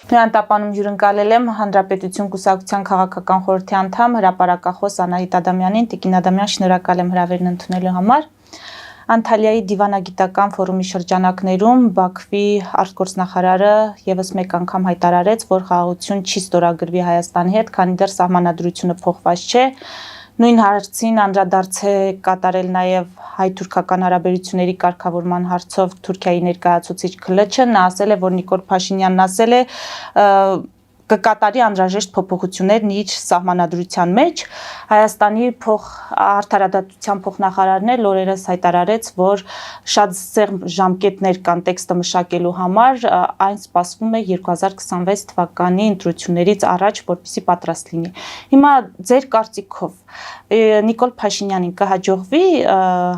Հրապարականում հյուրընկալել եմ Հանրապետություն կուսակցության քաղաքական խորհրդի անդամ հրապարակախոս Անահիտ Ադամյանին։ Տիկին Ադամյան, շնորհակալ եմ հրավերն ընդունելու համար։ Անտալիայի դիվանագիտական ֆորումի շրջանակներում Բաքվի արտգործնախարարը եւս մեկ անգամ հայտարարեց, որ խաղաղություն չի ստորագրվի Հայաստանի հետ, քանի դեռ սահմանադրությունը փոխված չէ։ Նույն հարցին անդրադարձ է կատարել նաև հայ-թուրքական հարաբերությունների կարգավորման հարցով Թուրքիայի ներկայացուցիչ Քլչը, նա ասել է, որ Նիկոլ Փաշինյանն ասել է կկատարի անհրաժեշտ փոփոխություններն իր սահմանադրության մեջ։ Հայաստանի արդարադատության փոխնախարարն էլ օրերս հայտարարեց, որ շատ սեղմ ժամկետներ կան տեքստը մշակելու համար, այն սպասվում է 2026 թվականի ընտրություններից առաջ, որպեսզի պատրաստ լինի։ Հիմա ձեր կարծիքով Նիկոլ Փաշինյանին կհաջողվի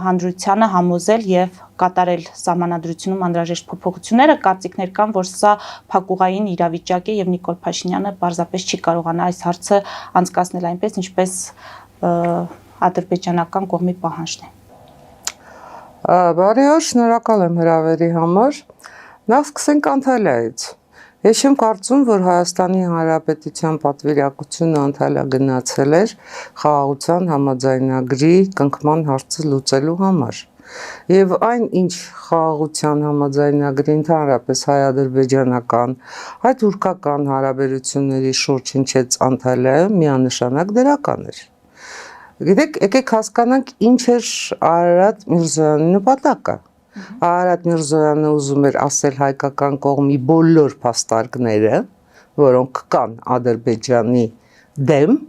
հանրությանը համոզել եւ կատարել սահմանադրությունում անհրաժեշտ փոփոխությունները, կարծիքներ կան, որ սա փակուղային իրավիճակ է եւ Նիկոլ Փաշինյանը պարզապես չի կարողանա այս հարցը անցկացնել այնպես, ինչպես ադրբեջանական կողմի պահանջն է։ Բարի օր, շնորհակալ եմ հրավերի համար։ Նախ սկսենք Անտալիայից։ Ես չեմ կարծում, որ Հայաստանի Հանրապետության պատվիրակությունը Անտալիա գնացել էր խաղաղության համաձայնագրի կնքման հարցը լուծելու համար։ Եվ այն, ինչ խաղաղության համաձայնագրի ընդհանրապես հայ-ադրբեջանական, հայ-թուրքական հարաբերությունների շուրջ հնչեց Անտալիայում, միանշանակ դրական էր։ Գիտեք, եկեք հասկանանք ինչ էր Արարատ Միրզոյանի նպատակը։ Արարատ Միրզոյանը ուզում էր ասել հայկական կողմի բոլոր փաստարկները, որոնք կան Ադրբեջանի դեմ,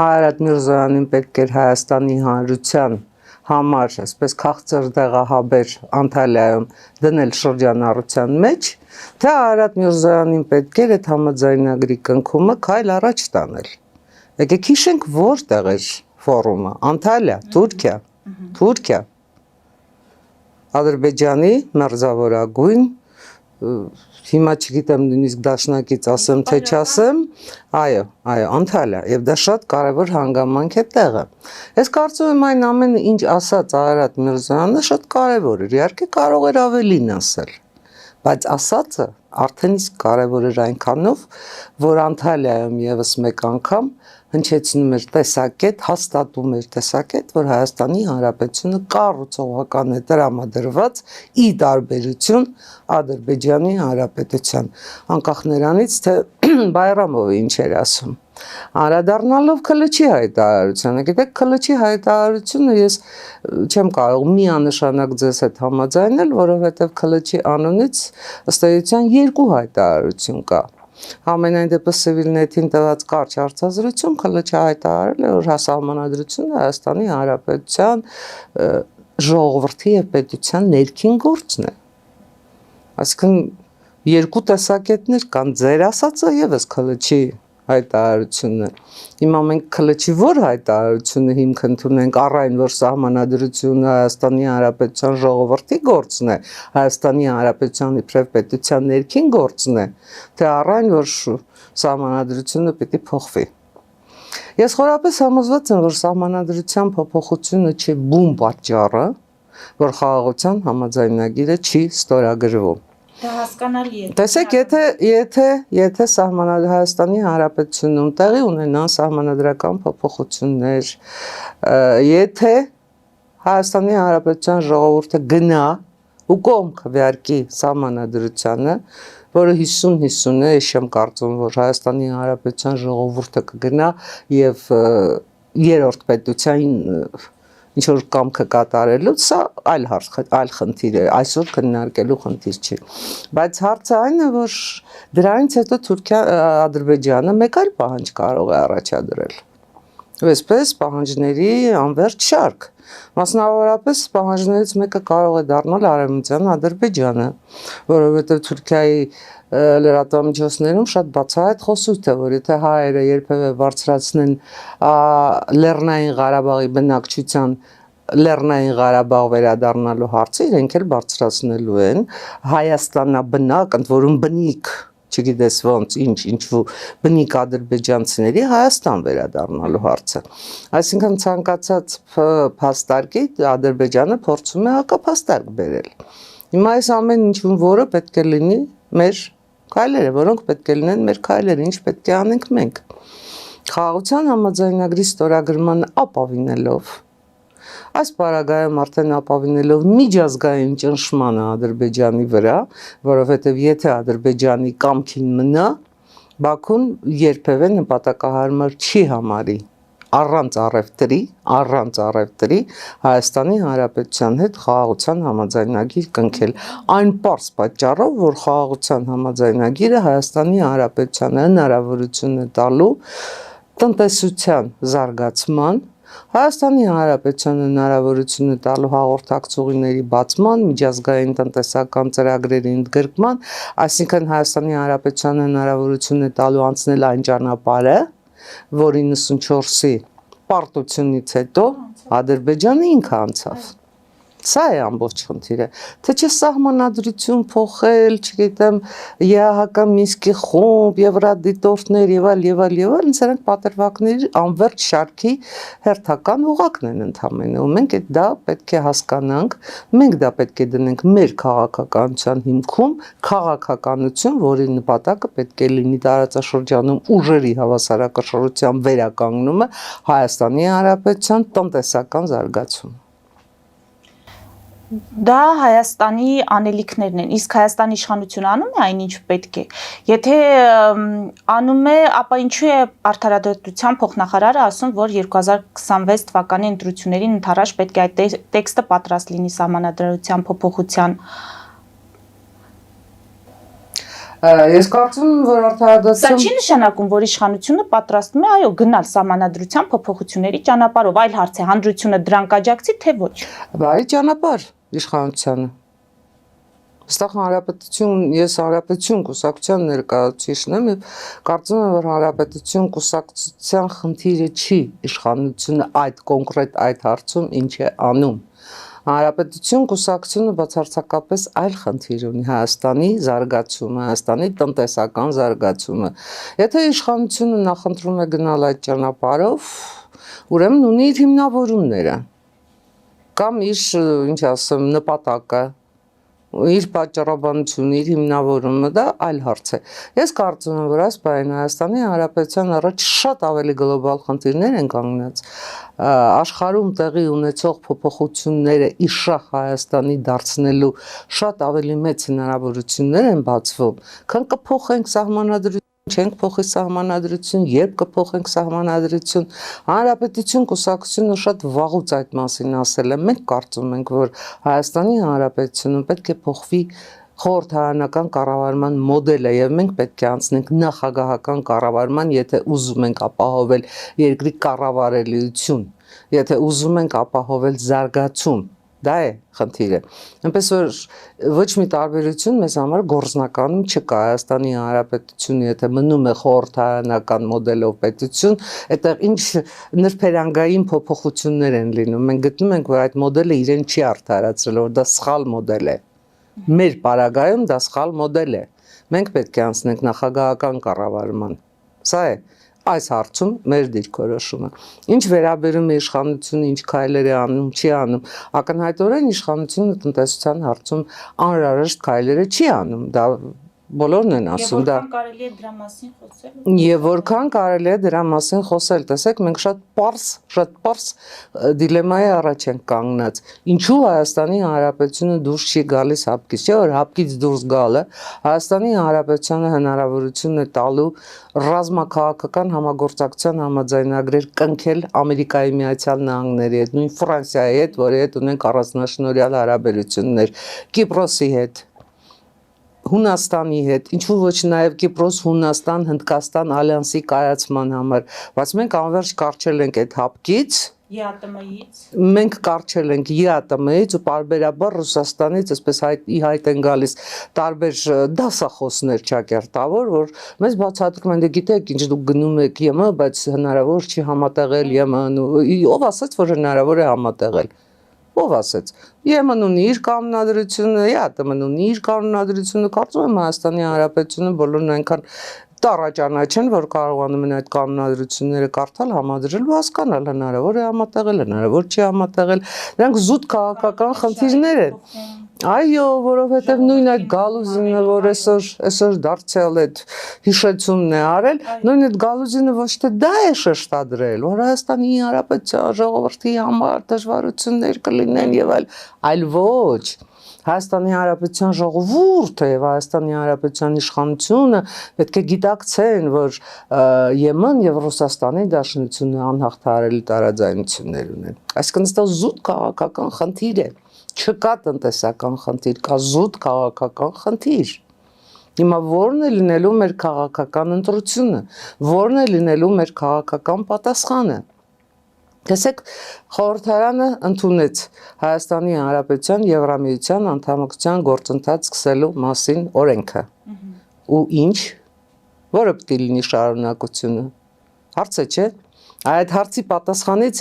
Արարատ Միրզոյանին պետք էր Հայաստանի Հանրության համար, այսպես քաղցր դեղահաբեր Անտալիայում դնել շրջանառության մեջ, թե Արարատ Միրզոյանին պետք էր այդ համաձայնագրի կնքումը քայլ առաջ տանել։ Եկեք հիշենք որտեղ էր ֆորումը, Անտալիա, Թուրքիա, Ադրբեջանի մերձավորագույն, հիմա չգիտեմ նույնիսկ դաշնակից ասեմ թե չասեմ, այո, Անտալիա, եւ դա շատ կարևոր հանգամանք է տեղը։ Ես կարծում եմ այն ամենը, ինչ ասաց Արարատ Միրզոյանը, շատ կարևոր էր, իհարկե կարող էր ավելին ասել, բայց ասածը արդեն իսկ կարևոր էր այնքանով, որ Անտալիայում եւս մեկ անգամ հնչեցնում էր տեսակետ, հաստատում էր տեսակետ, որ Հայաստանի Հանրապետությունը կառուցողական է տրամադրված ի տարբերություն Ադրբեջանի Հանրապետության, անկախ նրանից, թե Բայրամովը ինչ էր ասում։ Անդրադառնալով Քլչի հայտարարությանը, գիտեք, Քլչի հայտարարությունը ես չեմ կարող միանշանակ ձեզ հետ համաձայնել, որովհետև Քլչի անունից ըստ էության երկու հայտարարություն կա։ Ամենայն դեպս Civilnet-ին տված կարճ հարցազրույցում Քլչը հայտարարել է, որ սահմանադրությունը Հայաստանի Հանրապետության ժողովրդի եւ պետության ներքին գործն է։ Այսինքն երկու տեսակետներ կան, ձեր ասածը եւս Քլչի հայտարարությունը։ Հիմա մենք Քլչի որ հայտարարությունը հիմք ընդունենք առայն, որ սահմանադրությունը Հայաստանի Հանրապետության ժողովրդի գործն է, Հայաստանի Հանրապետության իբրև պետության ներքին գործն է, թե առայն, որ սահմանադրությունը պիտի փոխվի։ Ես խորապես համոզված եմ, որ սահմանադրության փոփոխությունը չի բուն պատճառը, որ խաղաղության համաձայնագիրը չի ստորագրվում։ Դա հասկանալի է։ Տեսեք, եթե Հայաստանի Հանրապետությունում տեղի ունենան սահմանադրական փոփոխություններ, եթե Հայաստանի Հանրապետության ժողովուրդը գնա ու կողմ քվեարկի սահմանադրությանը, որը 50-50 է, ես չեմ կարծում, որ Հայաստանի Հանրապետության ժողովուրդը կգնա եւ երրորդ պետության ինչ որ կամքը կատարելուց, սա այլ խնդիր է, այսօր քննարկելու խնդիր չի։ Բայց հարցը այն է, որ դրանից հետո Ադրբեջանը մեկ այլ պահանջ կարող է առաջադրել։ Այսպես պահանջների անվերջ շարք։ Մասնավորապես պահանջներից մեկը կարող է դառնալ Արևմտյան Ադրբեջանը, որովհետև Թուրքիայի լրատվամիջոցներում շատ բացահայտ խոսույթ է, որ եթե հայերը երբևէ բարձրացնեն Լեռնային Ղարաբաղի բնակչության Լեռնային Ղարաբաղ վերադառնալու հարցը, իրենք էլ բարձրացնելու են Հայաստանաբնակ, ընդ որում բնիկ, չգիտես ոնց, ինչու բնիկ ադրբեջանցիների Հայաստան վերադառնալու հարցը։ Այսինքն ցանկացած փաստարկի Ադրբեջանը փորձում է հակափաստարկ բերել։ Հիմա այս ամեն ինչում որը պետք է լինի մեր Քայլերը, որոնք պետք է լինեն մեր քայլերը, ինչ պետք է անենք մենք։ Խաղաղության համաձայնագրի ստորագրման ապավինելով, այս պարագայում արդեն ապավինելով միջազգային ճնշմանը Ադրբեջանի վրա, որովհետև եթե Ադրբեջանի կամքին մնա, Բաքուն երբևէ նպատակահարմար չի համարի առանց առևտրի Հայաստանի Հանրապետության հետ խաղաղության համաձայնագիր կնքել։ Այն պարզ պատճառով, որ խաղաղության համաձայնագիրը Հայաստանի Հանրապետությանը հնարավորություն է տալու տնտեսության զարգացման, Հայաստանի Հանրապետությանը հնարավորություն է տալու հաղորդակցուղիների բացման, միջազգային տնտեսական ծրագրերի ընդգրկման, այսինքն Հայաստանի Հանրապետությանը հնարավորություն է տալու անցնել այն ճանապարհը, որ 94-ի պարտությունից հետո Ադրբեջանը ինքը անցավ։ Սա է ամբողջ խնդիրը, թե չէ սահմանադրություն փոխել, չգիտեմ, ԵԱՀԿ Մինսկի խումբ, Եվրադիտորդներ եւ այլ, սրանք պատրվակների անվերջ շարքի հերթական ուղակն են ընդհանրապես, ու մենք դա պետք է հասկանանք, մենք դա պետք է դնենք մեր քաղաքականության հիմքում, քաղաքականություն, որի նպատակը պետք է լինի տարածաշրջանում ուժերի հավասարակշռության վերականգնումը, Հայաստանի Հանրապետության տնտեսական զարգացումը։ Դա Հայաստանի անելիքներն են, իսկ Հայաստանի իշխանությունը անում է այնինչ պետք է։ Եթե անում է, ապա ինչու է Արդարադատության փոխնախարարը ասում, որ 2026 թվականի ընտրություններին ընդառաջ պետք է այդ տեքստը պատրաստ լինի սահմանադրության փոփոխության։ Ես կարծում եմ, որ արդարադատություն Սա չի նշանակում, որ իշխանությունը պատրաստվում է, այո, գնալ սահմանադրության փոփոխությունների ճանապարհով, այլ հարց է, հանրությունը դրան կաջակցի, թե ոչ։ Բարի ճանապարհ իշխանությանը։ Այստեղ ես հանրապետություն կուսակցության ներկայացուցիչն եմ եւ կարծում եմ, որ հանրապետություն կուսակցության խնդիրը չի իշխանությունը այդ կոնկրետ այդ հարցում ինչ է անում։ Հանրապետություն կուսակցությունը բացարձակապես այլ խնդիր ունի Հայաստանի զարգացումը, Հայաստանի տնտեսական զարգացումը։ Եթե իշխանությունը նախընտրում է գնալ այդ ճանապարհով, ուրեմն ունի իր հիմնավորումները կամ իր, ինչ ասեմ, նպատակը, իր պատճառաբանությունը, իր հիմնավորումը, դա այլ հարց է։ Ես կարծում եմ, որ այս բանը Հայաստանի Հանրապետության առաջ շատ ավելի գլոբալ խնդիրներ են կանգնած։ Աշխարհում տեղի ունեցող փոփոխությունները իշախ Հայաստանի դարձնելու շատ ավելի մեծ հնարավորություններ են բացվում, քան կփոխենք սահմանադրություն, չենք փոխի սահմանադրություն, երբ կփոխենք սահմանադրություն։ Հանրապետություն կուսակցությունը շատ վաղուց այդ մասին ասել է։ Մենք կարծում ենք, որ Հայաստանի Հանրապետությունը պետք է փոխվի խորհրդարանական կառավարման մոդելը եւ մենք պետք է անցնենք նախագահական կառավարման, եթե ուզում ենք ապահովել երկրի կառավարելիություն, եթե ուզում ենք ապահովել զարգացում, դա է խնդիրը։ Այնպես որ ոչ մի տարբերություն մեզ համար գործնականում չկա։ Հայաստանի Հանրապետությունը եթե մնում է խորհրդարանական մոդելով պետություն, այդտեղ ինչ նրբերանգային փոփոխություններ են լինում։ Մենք գտնում ենք, որ այդ մոդելը իրեն չի արդարացրել, որ դա սխալ մոդել է։ Մեր պարագայում դա սխալ մոդել է։ Մենք պետք է անցնենք նախագահական կառավարման։ Սա է այս հարցում մեր դիրքորոշումը։ Ինչ վերաբերում է իշխանությունը, ինչ քայլեր է անում, չի անում, ակնհայտորեն իշխանությունը տնտեսության հարցում անհրաժեշտ քայլերը չի անում։ Դա բոլորն են ասում, դա Եվ որքան կարելի է դրա մասին խոսել։ Եվ որքան կարելի է դրա մասին խոսել, տեսեք, մենք շատ պարզ դիլեմայի առաջ ենք կանգնած։ Ինչու Հայաստանի Հանրապետությունը դուրս չի գալիս հապկից, չէ՞ որ հապկից դուրս գալը Հայաստանի Հանրապետությանը հնարավորություն է տալու ռազմաքաղաքական համագործակցության համաձայնագրեր կնքել Ամերիկայի Միացյալ Նահանգների հետ, նույն Ֆրանսիայի հետ, որի հետ ունենք առանձնաշնորհյալ հարաբերություններ, Կիպրոսի հետ, Հունաստանի հետ, ինչու ոչ նաև Կիպրոս, Հունաստան, Հնդկաստան ալյանսի կայացման համար, բայց մենք անverջ կարճել ենք այդ հապկից, ԵԱՏՄ-ից մենք կարճել ենք ԵԱՏՄ-ից ու պարբերաբար Ռուսաստանից, այսպես ի հայտ են գալիս տարբեր դասախոսներ ճակերտավոր, որ մեզ բացատրում են, դե գիտեք, ինչ դուք գնում եք ԵՄ, բայց հնարավոր չի համատեղել ԵՄ-ն, ով ասաց, որ հնարավոր է համատեղել։ Ով ասեց։ ԵՄ-ն ունի իր կանոնադրությունը, ԵԱՏՄ-ն ունի իր կանոնադրությունը, կարծում եմ Հայաստանի Հանրապետությունը բոլորն այնքան տառաճանաչ են, որ կարողանում են այդ կանոնադրությունները կարդալ, համադրել ու հասկանալ հնարավոր է համատեղել, հնարավոր չի համատեղել։ Դրանք զուտ քաղաքական խնդիրներ են։ Այո, որովհետև նույն այդ Գալուզինը, որ այսօր դարձյալ այդ հիշեցումն է արել, նույն այդ Գալուզինը ոչ թե դա է շեշտադրել, որ Հայաստանի Հանրապետության ժողովրդի համար դժվարություններ կլինեն եւ այլ ոչ։ Հայաստանի Հանրապետության ժողովուրդը եւ Հայաստանի Հանրապետության իշխանությունը պետք է գիտակցեն, որ ԵՄ-ն եւ Ռուսաստանի Դաշնությունը անհաղթահարելի տարաձայնություններ ունեն։ Այսինքն դա զուտ քաղաքական խնդիր է։ Չկա տնտեսական խնդիր, կա զուտ քաղաքական խնդիր։ Հիմա ո՞րն է լինելու մեր քաղաքական ընտրությունը, ո՞րն է լինելու մեր քաղաքական պատասխանը։ Տեսեք, խորհրդարանը ընդունեց Հայաստանի Հանրապետության Եվրամիության անդամակցության գործընթաց սկսելու մասին օրենքը։ Ու ինչ, որը պետք է լինի շարունակությունը։ Հարցը չէ։ Այդ հարցի պատասխանից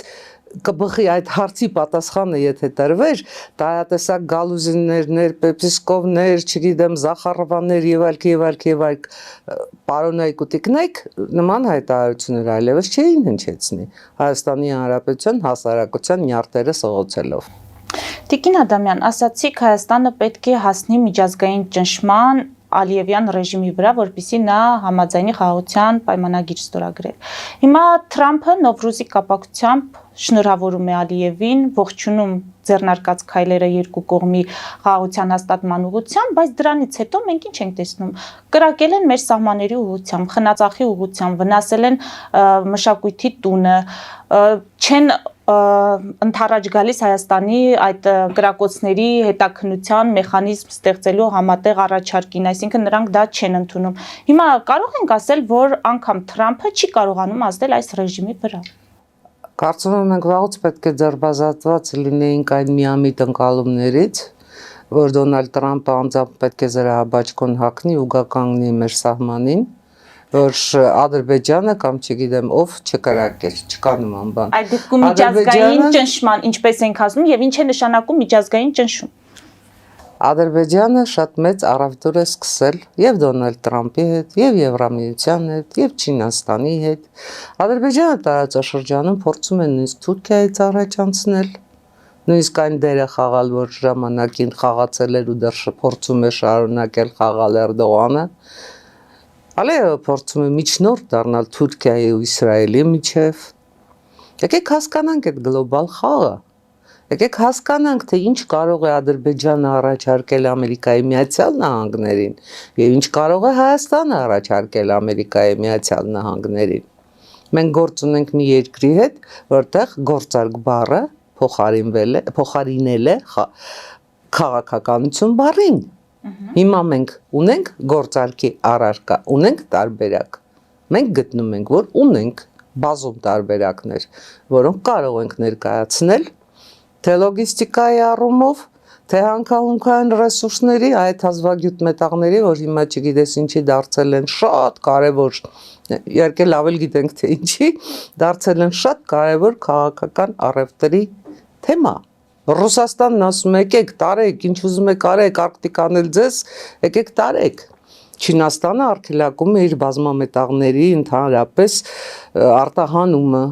կբխի այդ հարցի պատասխանը, եթե տրվեր, տարատեսակ Գալուզիններ, Պեպիսկովներ, չգիտեմ, Զախարովաներ եւ այլ պարոնայք ու տիկնայք նման հայտարարություններ այլևս չէին հնչեցնի Հայաստանի Հանրապետության հասարակության նյարդերը սղոցելով։ Տիկին Ադամյան, ասացիք Հայաստանը պետք է հասնի միջազգային ճնշման Ալիևյան ռեժիմի վրա, որպեսզի նա համաձայնի խաղաղության պայմանագիր ստորագրել։ Հիմա Թրամփը Նովրուզի կապակցությամբ շնորհավորում է Ալիևին, ողջունում ձեռնարկած քայլերը երկու կողմի խաղաղության հաստատման ուղղությամբ, բայց դրանից հետո մենք ինչ ենք տեսնում։ Կրակել են մեր սահմանների ուղղությամբ, խնածախի ուղղությամբ, վնասել են մշակույթի տունը, չեն ընդառաջ գալիս Հայաստանի այդ կրակոցների հետաքննության մեխանիզմ ստեղծելու համատեղ առաջարկին, այսինքն նրանք դա չեն ընդունում։ Հիմա կարող ենք ասել, որ անգամ Թրամփը չի կարողանում ազդել այս ռեժիմի վրա։ Կարծում եմ մենք վաղուց պետք է ձերբազատված լինեինք այն միամիտ ընկալումներից, որ Դոնալդ Թրամփը անձամբ պետք է զրահաբաճկոն հագնի ու գա կանգնի մեր սահմանին, որ Ադրբեջանը կամ չգիտեմ ով չկրակեր, չկա նման բան։ Այդ դեպքում միջազգային ճնշման, ինչպես ենք ասում, եւ ինչ է նշանակում միջազգային ճնշում։ Ադրբեջանը շատ մեծ առավտուր է սկսել եւ Դոնալդ Թրամփի հետ, եւ Եվրամիության հետ, եւ Չինաստանի հետ։ Ադրբեջանը տարածաշրջանում փորձում է նույնիսկ Թուրքիայից առաջ անցնել, նույնիսկ այն դերը խաղալ, որ ժամանակին խաղացել էր ու դեռ փորձում է շարունակել խաղալ Էրդողանը։ Ալիևը փորձում է միջնորդ դառնալ Թուրքիայի ու Իսրայելի միջև։ Եկեք հասկանանք այդ գլոբալ խաղը։ Եկեք հասկանանք, թե ինչ կարող է Ադրբեջանը առաջարկել Ամերիկայի Միացյալ Նահանգներին եւ ինչ կարող է Հայաստանը առաջարկել Ամերիկայի Միացյալ Նահանգներին։ Մենք գործ ունենք մի երկրի հետ, որտեղ գործարք բառը փոխարինել է քաղաքականություն բառին։ Հիմա մենք ունենք գործարքի առարկա, ունենք տարբերակ։ Մենք գտնում ենք, որ ունենք բազում տարբերակներ, որոնք կարող ենք ներկայացնել թե լոգիստիկայի առումով, թե հանքահունքային ռեսուրսների, այդ հազվագյուտ մետաղների, որ հիմա չգիտես ինչի դարձել են շատ կարևոր, իհարկե լավ էլ գիտենք թե ինչի, դարձել են շատ կարևոր քաղաքական առևտրի թեմա։ Ռուսաստանն ասում է, եկեք տարեք, ինչ ուզում եք արեք, Արկտիկ անել ձեզ, եկեք տարեք։ Չինաստանը արգելակում է իր բազմամետաղների ընդհանրապես արտահանումը։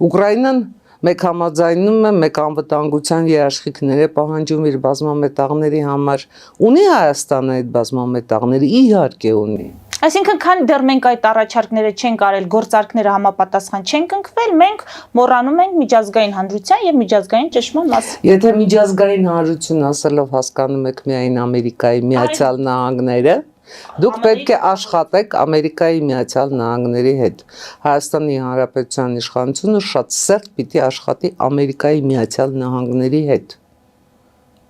Ուկրաինան մեկ համաձայնում է, մեկ անվտանգության երաշխիքներ է պահանջում իր բազմամետաղների համար։ Ունի Հայաստանը այդ բազմամետաղները, իհարկե ունի։ Այսինքն, քանի դեռ մենք այդ առաջարկները չենք արել, գործարքները համապատասխան չեն կնքվել, մենք մոռանում ենք միջազգային հանրության եւ միջազգային ճնշման մասին։ Եթե միջազգային հանրություն ասելով հասկանում եք միայն Ամերիկայի Միացյալ Նահանգները, դուք պետք է աշխատեք Ամերիկայի Միացյալ Նահանգների հետ։ Հայաստանի Հանրապետության իշխանությունը շատ սերտ պիտի աշխատի Ամերիկայի Միացյալ Նահանգների հետ։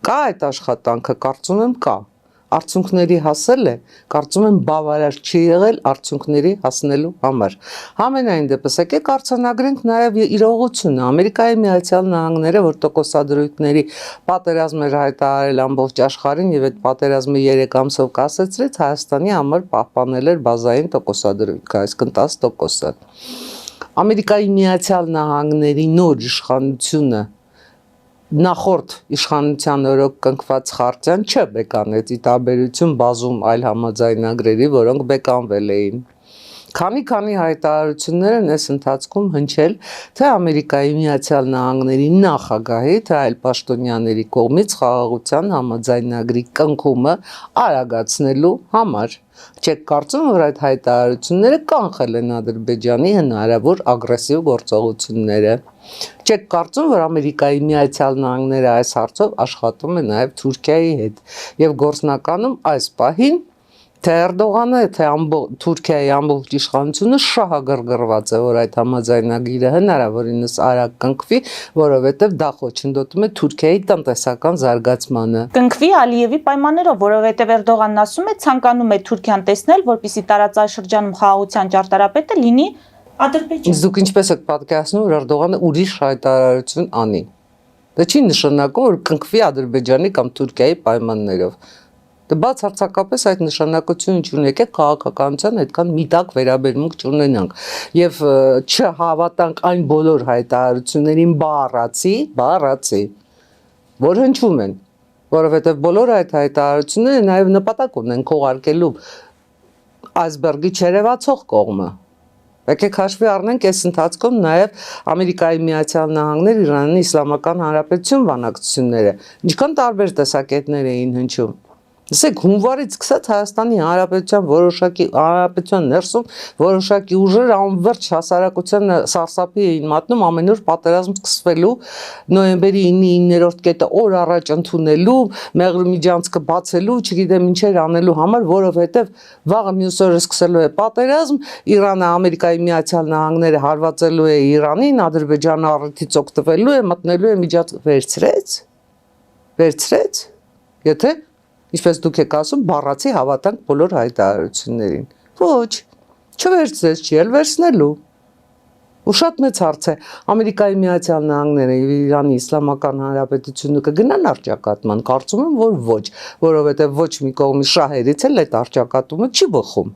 Կա այդ աշխատանքը, կարծում եմ կա։ Արդյունքների հասել է, կարծում եմ բավարար չի եղել արդյունքների հասնելու համար։ Համենայն դեպս եկեք արձանագրենք նաև իրողությունը։ Ամերիկայի Միացյալ Նահանգները, որ տոկոսադրույթների պատերազմ էր հայտարարել ամբողջ աշխարհին եւ այդ պատերազմը 3 ամսով կասեցրեց, Հայաստանի համար պահպանել էր բազային տոկոսադրույթ, այսինքն 10%-ը։ Ամերիկայի Միացյալ Նահանգների նոր իշխանությունը նախորդ իշխանության օրոք կնքված խարտյան չբեկանեց ի տարբերություն բազում այլ համաձայնագրերի, որոնք բեկանվել էին։ Քանի հայտարարություններ են այս ընթացքում հնչել թե Ամերիկայի Միացյալ Նահանգների նախագահի, թե այլ պաշտոնյաների կողմից խաղաղության համաձայնագրի կնքումը արագացնելու համար։ Չեք կարծում, որ այդ հայտարարությունները կանխել են Ադրբեջանի հնարավոր ագրեսիվ գործողությունները։ Չեք կարծում, որ Ամերիկայի Միացյալ Նահանգները այս հարցով աշխատում է նաև Թուրքիայի հետ եւ գործնականում այս պահին թե Էրդողանը, թե Թուրքիայի ամբողջ իշխանությունը շահագրգռված է, որ այդ համաձայնագիրը հնարավորինս արագ կնքվի, որովհետև դա խոչընդոտում է Թուրքիայի տնտեսական զարգացմանը։ Կնքվի Ալիևի պայմաններով, որովհետև Էրդողանն ասում է, ցանկանում է Թուրքիան տեսնել, որպեսզի տարածաշրջանում խաղաղության ճարտարապետը լինի Ադրբեջանը։ Իսկ դուք ինչպես եք պատկերացնում, որ Էրդողանը ուրիշ հայտարարություն անի։ Դա չի նշանակում, որ կնքվի Ադրբեջանի կամ Թուրքիայի պայմաններով։ Դե բացարձակապես այդ նշանակությունը չունի, եկեք քաղաքականության այդքան միտակ վերաբերմունք չունենանք եւ չհավատանք այն բոլոր հայտարարություններին բառացի, որ հնչում են, որովհետեւ բոլոր այդ հայտարարությունները նաեւ նպատակ ունեն քողարկելու այսբերգի չերևացող կողմը։ Եկեք հաշվի առնենք այս ընթացքում նաև Ամերիկայի Միացյալ Նահանգներ Իրանի Իսլամական Հանրապետություն բանակցությունները, ինչքան տարբեր տեսակետներ էին հնչում։ Ասեք հունվարից սկսած Հայաստանի Հանրապետության ներսում որոշակի ուժեր անverջ հասարակության սարսափի էին մատնում ամեն օր պատերազմ սկսվելու նոյեմբերի 9-րդ կետը օր առաջ ընդունելու, Մեղրիմիջանցքը բացելու, չգիտեմ ինչեր անելու համար, որովհետև վաղը մյուս օրը սկսելու է պատերազմ, Իրանը Ամերիկայի Միացյալ Նահանգները հարվածելու է Իրանին, Ադրբեջանը առիթից օգտվելու է, մտնելու է միջած վերցրեց, եթե ինչպես դուք եք ասում, բառացի հավատանք բոլոր հայտարարություններին։ Ոչ, չվերցրեց, չի էլ վերցնելու։ Ու շատ մեծ հարց է, Ամերիկայի Միացյալ Նահանգները եւ Իրանի Իսլամական Հանրապետությունը կգնան առճակատման, կարծում եմ, որ ոչ, որովհետեւ ոչ մի կողմի շահերից էլ այդ առճակատումը չի բխում։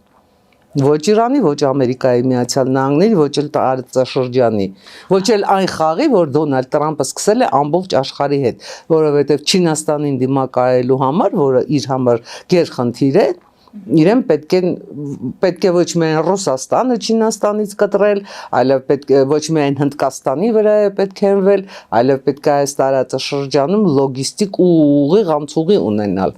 Ոչ Իրանի, ոչ Ամերիկայի Միացյալ Նահանգների, ոչ էլ տարածաշրջանի, ոչ էլ այն խաղի, որ Դոնալդ Տրամպը սկսել է ամբողջ աշխարհի հետ, որովհետև Չինաստանին դիմակայելու համար, որը իր համար գերխնդիր է, իրեն պետք է ոչ միայն Ռուսաստանը Չինաստանից կտրել, այլև պետք է ոչ միայն Հնդկաստանի վրա է պետք է հենվել, այլև պետք է այս տարածաշրջանում լոգիստիկ ու ուղիղ անցուղի ունենալ։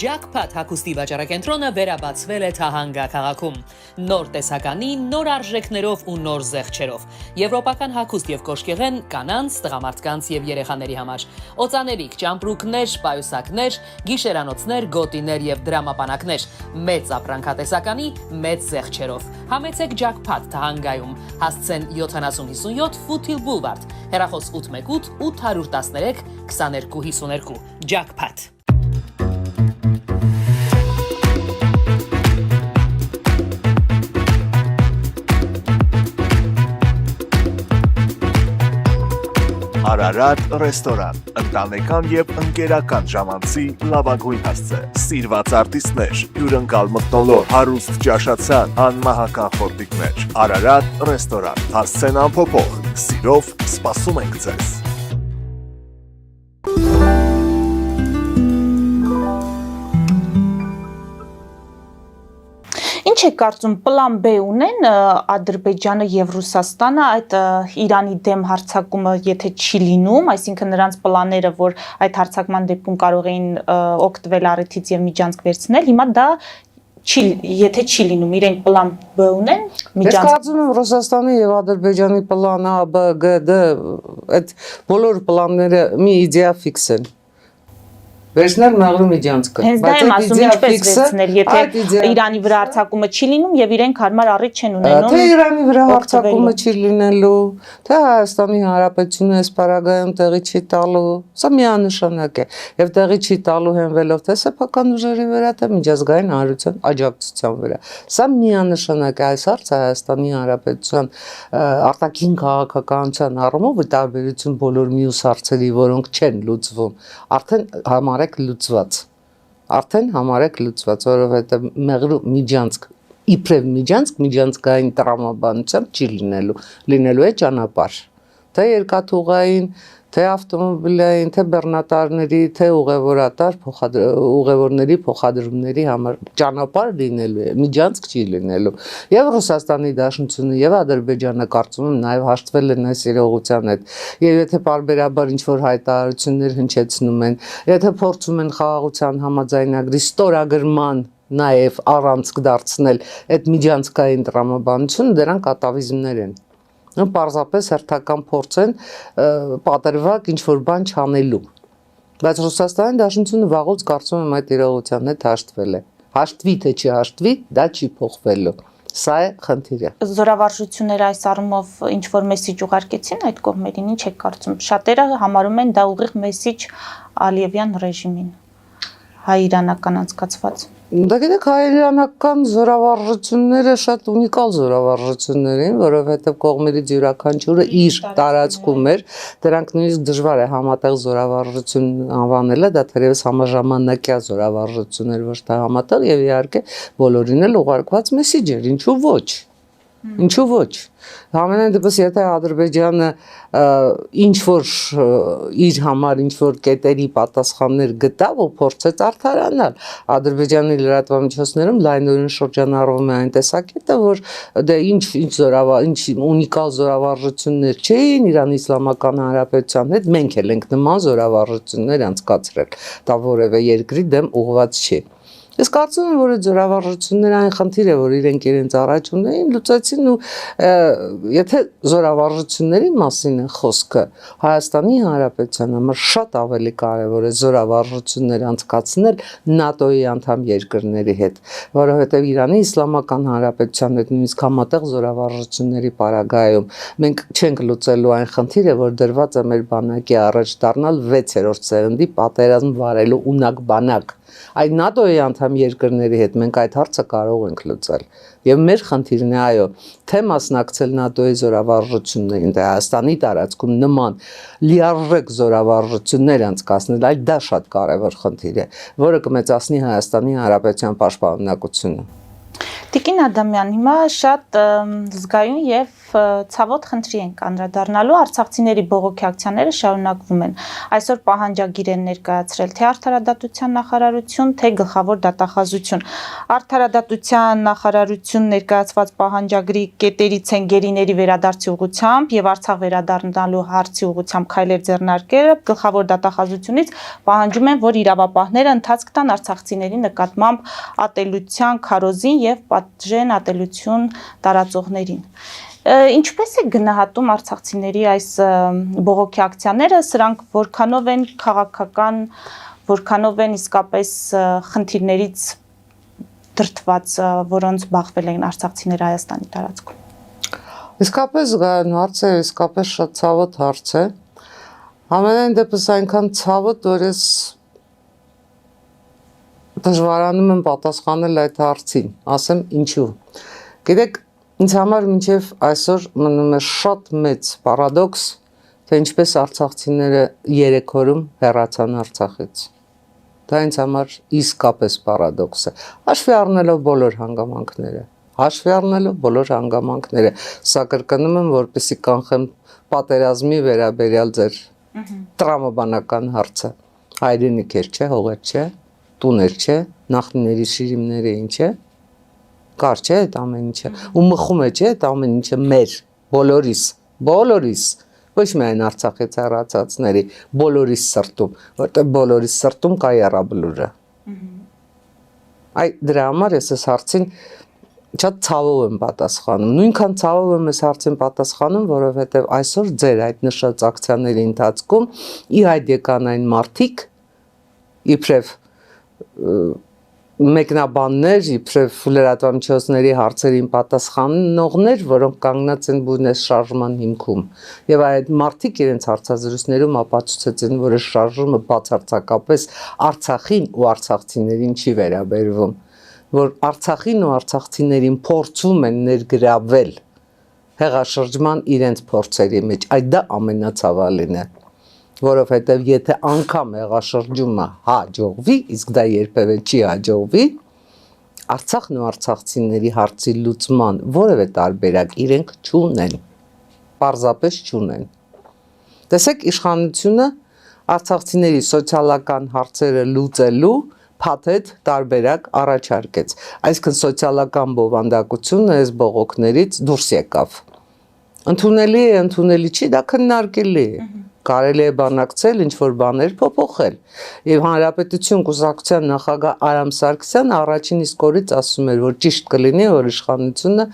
Jackpot հագուստի վաճառակենտրոնը վերաբացվել է Թահանգա քաղաքում։ Նոր տեսականի, նոր արժեքներով ու նոր զեղչերով։ Եվրոպական հագուստ եւ կոշկեղեն կանանց, տղամարդկանց եւ երեխաների համար։ Օծաներիք, ճամպրուկներ, պայուսակներ, գիշերանոցներ, գոտիներ եւ դրամապանակներ։ Մեծ ապրանքատեսականի, մեծ զեղչերով։ Համեցեք Jackpot Թահանգայում։ Հասցեն 7057 Foothill Boulevard։ Հեռախոս 818 813 2252։ Jackpot Արարատ ռեստորան, ընտանեկան եւ ընկերական ժամանցի լավագույն հասցե, սիրված արտիստներ, հյուրընկալ մթնոլորտ, հարուստ ճաշացան, անմահական խորտիկներ, Արարատ ռեստորան, հասցեն անփոփոխ, սիրով սպասում ենք ձեզ։ Ինչ է կարծում, պլան B ունեն Ադրբեջանը եւ Ռուսաստանը այդ Իրանի դեմ հարձակումը եթե չի լինում, այսինքն նրանց պլանները, որ այդ հարձակման դեպքում կարող էին օգտվել առիթից եւ միջանցք վերցնել, հիմա դա եթե չի լինում, իրենք պլան B ունեն Ես կարծում եմ Ռուսաստանի եւ Ադրբեջանի պլան A, B, G, D այդ բոլոր պլանները մի իդեա ֆիքս են։ Վերցնել Մեղրիմիջանցքը։ Հենց դա եմ ասում, ինչպես վերցնել, եթե Իրանի վրա հարձակումը չի լինում եւ իրենք հարմար առիթ չեն ունենում։ Թե Իրանի վրա հարձակումը չի լինելու, թե Հայաստանի Հանրապետությունը այս պարագայում տեղի չի տալու, սա միանշանակ է։ Եվ տեղի չի տալու հենվելով թե սեփական ուժերի վրա, թե միջազգային հանրության աջակցության վրա։ Սա միանշանակ է այս հարցը Հայաստանի Հանրապետության արտաքին քաղաքականության առումով ի տարբերություն բոլոր մյուս հարցերի, որոնք չեն լուծվում, արդեն համարեք լուծված, որովհետև Մեղրիմիջանցք իբրև միջանցքային տրամաբանությամբ չի լինելու է ճանապարհ, թե երկաթուղային, թե ավտոմոբիլային, թե բեռնատարների, թե ուղևորների փոխադրումների համար ճանապարհ լինելու է, միջանցք չի լինելու։ Եվ Ռուսաստանի Դաշնությունը եւ Ադրբեջանը կարծում եմ նաեւ հաշտվել են այս իրողության հետ։ Եվ եթե պարբերաբար ինչ-որ հայտարարություններ հնչեցնում են, եթե փորձում են խաղաղության համաձայնագրի ստորագրման նաև առանցք դարձնել այդ միջանցքային տրամաբանությունը, դրանք ատավիզմներ են։ Պարզապես հերթական փորձ են պատրվակ ինչ-որ բան չանելու։ Բայց Ռուսաստանի Դաշնությունը վաղուց կարծում եմ այդ իրողության հետ հաշտվել է։ Հաշտվի թե չհաշտվի, դա չի փոխվելու։ Սա է խնդիրը։ Զորավարժությունները այս առումով ինչ-որ մեսիջ ուղարկեցին այդ կողմերին, ինչ եք կարծում։ Շատերը համարում են դա ուղիղ մեսիջ Ալիևյան ռեժիմին, հայ-իրանական անցկացված։ Դա գիտեք, հայ-իրանական զորավարժությունները շատ ունիկալ զորավարժություններ են, որովհետև կողմերից յուրաքանչյուրը իր տարածքում էր, դրանք նույնիսկ դժվար է համատեղ զորավարժություն անվանելը, դա թերևս համաժամանակյա զորավարժություն էր, ոչ թե համատեղ, եւ իհարկե բոլորին էլ ուղարկված մեսիջ էր, ինչու ոչ։ Ինչու ոչ։ Համենայն դեպս եթե Ադրբեջանը ինչ-որ իր համար ինչ-որ կետերի պատասխաններ գտավ ու փորձեց արդարանալ, Ադրբեջանի լրատվամիջոցներում լայնորեն շրջանառվում է այն տեսակետը, որ դե ինչ ունիկալ զորավարժություններ չէին Իրանի Իսլամական Հանրապետության հետ, մենք էլ ենք նման զորավարժություններ անցկացրել, դա որևէ երկրի դեմ ուղղված չի։ Ես կարծում եմ, որ այդ զորավարժությունները այն խնդիր է, որ իրենք իրենց առաջ ունեին, լուծեցին ու եթե զորավարժությունների մասին է խոսքը, Հայաստանի Հանրապետության համար շատ ավելի կարևոր է զորավարժություններ անցկացնել ՆԱՏՕ-ի անդամ երկրների հետ, որովհետև Իրանի Իսլամական Հանրապետության հետ նույնիսկ համատեղ զորավարժությունների պարագայում մենք չենք լուծելու այն խնդիրը, որ դրված է մեր բանակի առաջ դառնալ 6-րդ սերնդի պատերազմ վարելու ունակ բանակ։ Այդ ՆԱՏՕ-ի անդամ երկրների հետ մենք այդ հարցը կարող ենք լուծել։ Եվ մեր խնդիրն է, այո, թե մասնակցել ՆԱՏՕ-ի զորավարժություններին, թե Հայաստանի տարածքում նման լիարժեք զորավարժություններ անցկացնել, այլ դա շատ կարևոր խնդիր է, որը կմեծացնի Հայաստանի Հանրապետության պաշտպանունակությունը։ Տիկին Ադամյան, հիմա շատ զգայուն եւ ցավոտ խնդրի ենք անդրադառնալու, արցախցիների բողոքի ակցիաները շարունակվում են։ Այսօր պահանջագիր են ներկայացրել թե Արդարադատության նախարարություն, թե Գլխավոր դատախազություն։ Արդարադատության նախարարություն ներկայացված պահանջագրի կետերից են գերիների վերադարձի ուղղությամբ եւ Արցախ վերադառնալու հարցի ուղղությամբ քայլեր ձեռնարկել, Գլխավոր դատախազությունից պահանջում են, որ իրավապահները ընթացք տան արցախցիների նկատմամբ ատելության քարոզին եւ պատժեն ատելություն տարածողներին։ Ինչպես է գնահատում արցախցիների այս բողոքի ակցիաները, սրանք որքանով են քաղաքական, որքանով են իսկապես խնդիրներից դրդված, որոնց բախվել են արցախցիները Հայաստանի տարածքում։ Իսկապես զգայուն հարց է, իսկապես շատ ցավոտ հարց է։ Համենայն դեպս այնքան ցավոտ, որ ես դժվարանում եմ պատասխանել այդ հարցին, ասեմ ինչու։ Գիտեք, ինձ համար մինչև այսօր մնում է շատ մեծ պարադոքս, թե ինչպես արցախցիները 3 օրում հեռացան Արցախից։ Դա ինձ համար իսկապես պարադոքս է։ Հաշվի առնելով բոլոր հանգամանքները, սա կրկնում եմ, որպեսզի կանխեմ պատերազմի վերաբերյալ ձեր տրամաբանական հարցը։ Հայրենիք էր, չէ, հողեր չէ, տուներ չէ, նախնիների շիրիմները ինչ է, կար չէ այդ ամեն ինչը, ու մխում է չէ այդ ամեն ինչը մեր, բոլորիս, ոչ միայն Արցախից հեռացածների, բոլորիս սրտում, որտեղ բոլորիս սրտում կա եռաբլուրը։ Այ դրա համար ես այս հարցին շատ ցավով եմ պատասխանում, նույնքան ցավով եմ այս հարցին պատասխանում, որովհետև այսօր ձեր այդ նշած ակցիաների ընթացքում ի հայտ եկան այն մարդիկ, իբրև մեկնաբաններ, իբրև լրատվամիջոցների հարցերին պատասխանողներ, որոնք կանգնած են բույնես շարժման հիմքում։ Եվ այդ մարդիկ իրենց հարցազրույցներում ապացուցեցին, որ այս շարժումը բացարձակապես Արցախին ու արցախցիներին չի վերաբերվում, որ Արցախին ու արցախցիներին փորձում են ներգրավել հեղաշրջման իրենց փորձերի մեջ, այդ դա ամենացավալին է։ Որովհետև եթե անգամ հեղաշրջումը հաջողվի, իսկ դա երբևէ չի հաջողվի, Արցախն ու արցախցիների հարցի լուծման որևէ տարբերակ իրենք չունեն, պարզապես չունեն։ Տեսեք իշխանությունը արցախցիների սոցիալական հարցերը լուծելու փաթեթ տարբերակ առաջարկեց։ Այսինքն սոցիալական բովանդակությունը այս բողոքներից դուրս եկավ։ Ընդունելի է, ընդունելի չի, դա քննարկելի է։ Կարելի է բանակցել, ինչ-որ բաներ փոփոխել։ Եվ Հանրապետություն կուսակցության նախագահ Արամ Սարգսյանը առաջին իսկ օրից ասում էր, որ ճիշտ կլինի, որ իշխանությունը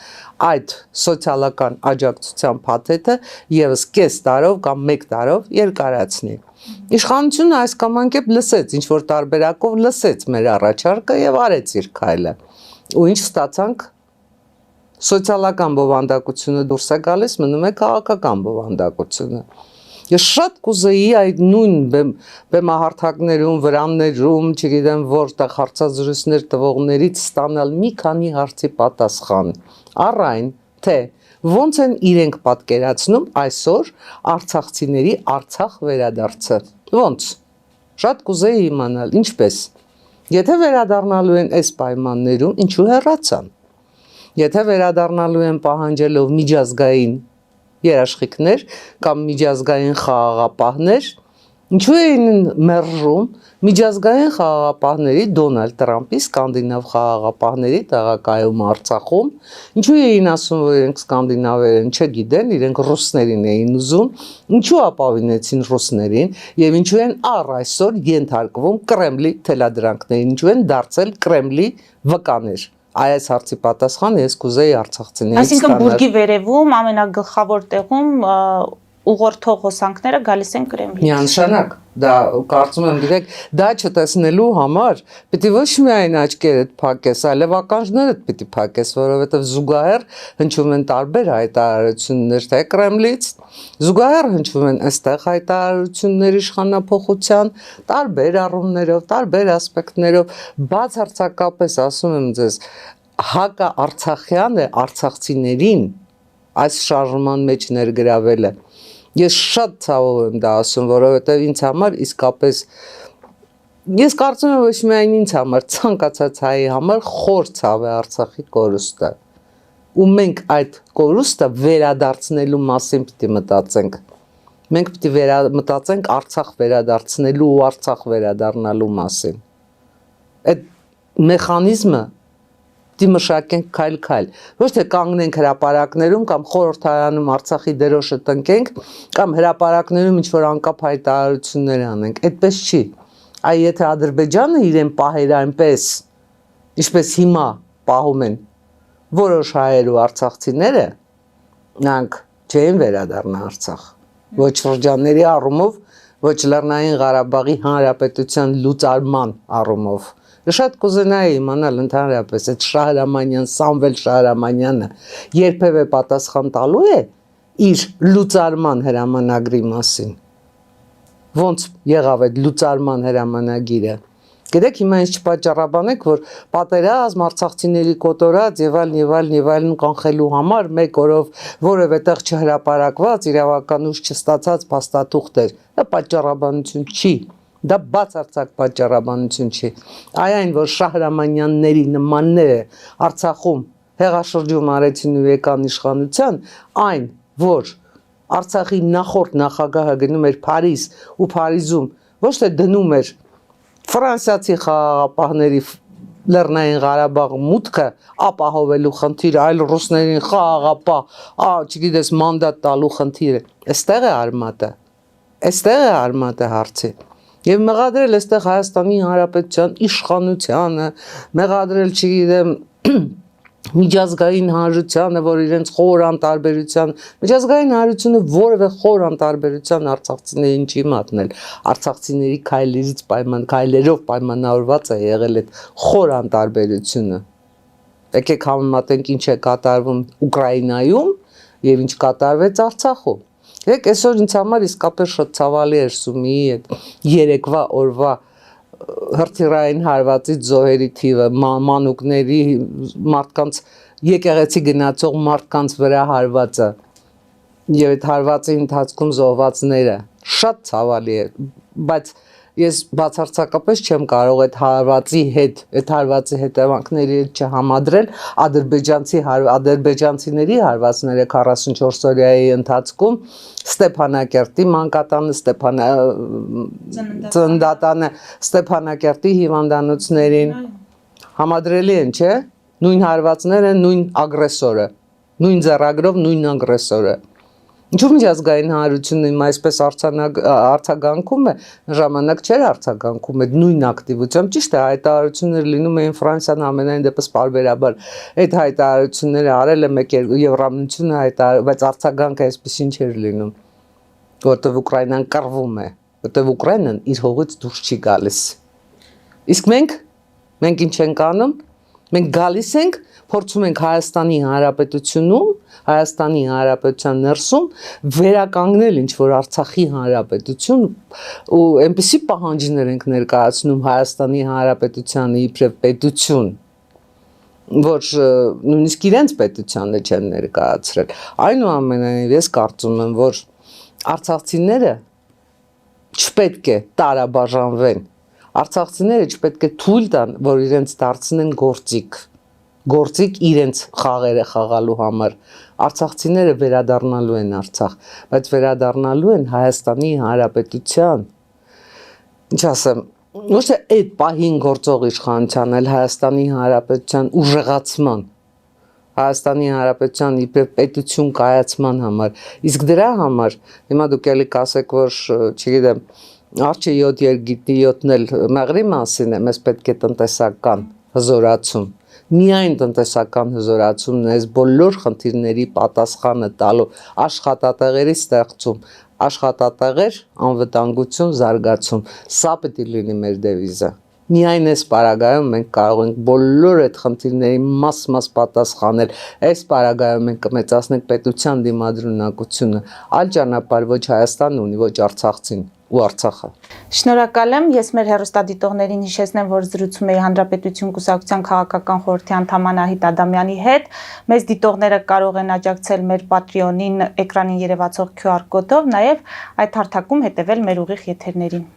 այդ սոցիալական աջակցության փաթեթը եւս կես տարով կամ 1 տարով երկարացնի։ Իշխանությունը այս կամ անկերպ լսեց, ինչ-որ տարբերակով լսեց մեր առաջարկը եւ արեց իր քայլը։ Ու ինչ ստացանք։ Սոցիալական բովանդակությունը դուրս է գալիս, մնում է քաղաքական բովանդակությունը։ Ես շատ կուզեի այդ նույն բեմահարթակներում, վրաններում, չգիտեմ որտեղ հարցազրույցներ տվողներից ստանալ մի քանի հարցի պատասխան։ Առ այն, թե ոնց են իրենք պատկերացնում այսօր արցախցիների Արցախ վերադարձը։ Ոնց։ Շատ կուզեի իմանալ, ինչպես։ Եթե վերադառնալու են այս պայմաններում, ինչու հեռացան։ Եթե վերադառնալու են պահանջելով միջազգային երաշխիքներ կամ միջազգային խաղաղապահներ, ինչու էին մերժում միջազգային խաղաղապահների Դոնալդ Տրամփի սկանդինավ խաղաղապահների տեղակայումը Արցախում, ինչու էին ասում, որ իրենք սկանդինավեր են, չգիտեն, իրենք ռուսներին էին ուզում, ինչու ապավինեցին ռուսներին եւ ինչու են առ այսօր ենթարկվում Կրեմլի թելադրանքներին, ինչու են դարձել Կրեմլի վկաներ։ Այս հարցի պատասխանը ես կուզեի արցախցիներից Այսինքն ստանալ։ բուրգի վերևում ամենագլխավոր տեղում ուղղորդող հոսանքները գալիս են Կրեմլից։ Միանշանակ, դա կարծում եմ գիտեք, դա չտեսնելու համար պիտի ոչ միայն աչքերդ փակես, այլև ականջներդ պիտի փակես, որովհետև զուգահեռ հնչում են տարբեր հայտարարություններ թե Կրեմլից, զուգահեռ հնչում են այստեղ հայտարարություններ իշխանափոխության տարբեր առումներով, տարբեր ասպեկտներով, բացարձակապես ասում եմ ձեզ, հակաարցախյան է արցախցիներին այս շարժման մեջ ներգրավելը։ Ես շատ ցավով եմ դա ասում, որովհետև ինձ համար իսկապես ես կարծում եմ ոչ միայն ինձ համար, ցանկացած հայի համար խոր ցավ է Արցախի կորուստը։ Ու մենք այդ կորուստը վերադարձնելու մասին պիտի մտածենք։ Մենք պիտի մտածենք Արցախ վերադարձնելու ու Արցախ վերադառնալու մասին։ Այդ մեխանիզմը մշակենք քայլ-քայլ, ոչ թե կանգնենք հրապարակներում կամ խորհրդարանում Արցախի դերոշը տնկենք կամ հրապարակներում ինչ-որ անկապ հայտարարություններ անենք, այդպես չի։ Այ եթե Ադրբեջանը իրեն պահեր այնպես, ինչպես հիմա պահում են որոշ հայեր ու արցախցիները, նրանք չէին վերադառնա Արցախ, ոչ շրջանների առումով, ոչ Լեռնային Ղարաբաղի Հանրապետության լուծարման առումով։ Շատ կուզենայի իմանալ ընդհանրապես այդ Շահրամանյան, Սամվել Շահրամանյանը երբևէ պատասխան տալու է իր լուծարման հրամանագրի մասին։ Ոնց եղավ այդ լուծարման հրամանագիրը։ Գիտեք, հիմա ինձ չպատճառաբանեք, որ պատերազմ արցախցիների կոտորած եւ այլն կանխելու համար մեկ օրով որևէ տեղ չհրապարակված իրավական ուժ չստացած փաստաթուղթեր, դա պատճառաբանություն չի։ Դա բացարձակ պատճառաբանություն չի։ Այն, որ Շահրամանյանների նմանները Արցախում հեղաշրջում արեցին ու եկան իշխանության, այն, որ Արցախի նախորդ նախագահը գնում էր Փարիզ ու Փարիզում ոչ թե դնում էր ֆրանսիացի խաղաղապահների Լեռնային Ղարաբաղ մուտքը ապահովելու խնդիրը, այլ ռուսներին խաղաղապահ, չգիտես, մանդատ տալու խնդիրը, այստեղ է արմատը։ Այստեղ է արմատը հարցի։ Եվ մեղադրել այստեղ Հայաստանի Հանրապետության իշխանությանը, մեղադրել, չգիտեմ, միջազգային հանրությանը, որ իրենց խոր անտարբերության, միջազգային հանրությունը որևէ խոր անտարբերության արցախցիներին չի մատնել, արցախցիների քայլերով պայմանավորված է եղել այդ խոր անտարբերությունը։ Եկեք համեմատենք ինչ է կատարվում Ուկրաինայում եւ ինչ կատարվեց Արցախում։ Եք այսօր ինձ համար իսկապես շատ ցավալի էր Սումիի այդ երեկվա օրվա հրթիռային հարվածից զոհերի թիվը, մանուկների, մարդկանց եկեղեցի գնացող մարդկանց վրա հարվածը եւ այդ հարվածի ընթացքում զոհվածները, Շատ ցավալի է, բայց ես բացարձակապես չեմ կարող այդ հարվածի հետևանքների հետ չհամադրել ադրբեջանցիների հարվածները 44 օրյայի ընթացքում Ստեփանակերտի մանկատանը, ծննդատանը, Ստեփանակերտի հիվանդանոցներին համադրելի են, չէ՞։ Նույն հարվածները, նույն ագրեսորը, նույն ձեռագրով, նույն ագրեսորը։ Ինչու՞ միջազգային հանրությունն իմ այսպես արձագանքում է, ժամանակ չէր արձագանքում այդ նույն ակտիվությամբ, ճիշտ է, հայտարարությունները լինում էին Ֆրանսիան ամենայն դեպս պարբերաբար այդ հայտարարությունները արել է մեկ Եվրամիությունը հայտարարել, բայց արձագանքը այսպեսին չէր լինում, որտեղ Ուկրաինան կռվում է, որտեղ Ուկրաինան իր հողից դուրս չի գալիս։ Իսկ մենք ինչ ենք անում։ Մենք գալիս ենք, փորձում ենք Հայաստանի Հանրապետությունում, Հայաստանի Հանրապետության ներսում վերականգնել ինչ-որ Արցախի Հանրապետություն ու այնպիսի պահանջներ ենք ներկայացնում Հայաստանի Հանրապետությանը իբրև պետություն, որ նույնիսկ իրենց պետությանը չեն ներկայացրել։ Այնուամենայնիվ ես կարծում եմ, որ արցախցիները չպետք է տարաբաժանվեն։ Արցախցիները չպետք է թույլ տան, որ իրենց դարձնեն գործիք իրենց խաղերը խաղալու համար։ Արցախցիները վերադառնալու են Արցախ, բայց վերադառնալու են Հայաստանի Հանրապետության, ինչ ասեմ, ոչ թե այդ պահին գործող իշխանության, այլ Հայաստանի Հանրապետության ուժեղացման, Հայաստանի Հանրապետության իբրև պետություն կայացման համար։ Իսկ դրա համար հիմա դուք էլի կասեք, որ չգիտեմ, Արջը 7 երգիտնի 7-ն էլ մեղրի մասին է, մեզ պետք է տնտեսական հզորացում։ Միայն տնտեսական հզորացումն է այս բոլոր խնդիրների պատասխանը տալու, աշխատատեղերի ստեղծում, աշխատատեղեր, անվտանգություն, զարգացում։ Սա պետք է լինի մեր դևիզը։ Միայն այս պարագայում մենք կարող ենք բոլոր այդ խնդիրների մաս պատասխանել։ Այս պարագայում մենք կմեծացնենք պետության դիմադրունակությունը, այլ ճանապարհ ոչ Հայաստանն ունի, ոչ Արցախցին ու Արցախը։ Շնորհակալ եմ, ես մեր հեռուստադիտողներին հիշեցնեմ, որ զրուցում էի Հանրապետություն կուսակցության քաղաքական խորհրդի անդամ Անահիտ Ադամյանի հետ։ Մեզ դիտողները կարող են աջակցել մեր Patreon-ին էկրանին երևացող QR կոդով, նաև այդ հարթակում հետևել մեր ուղիղ եթերներին։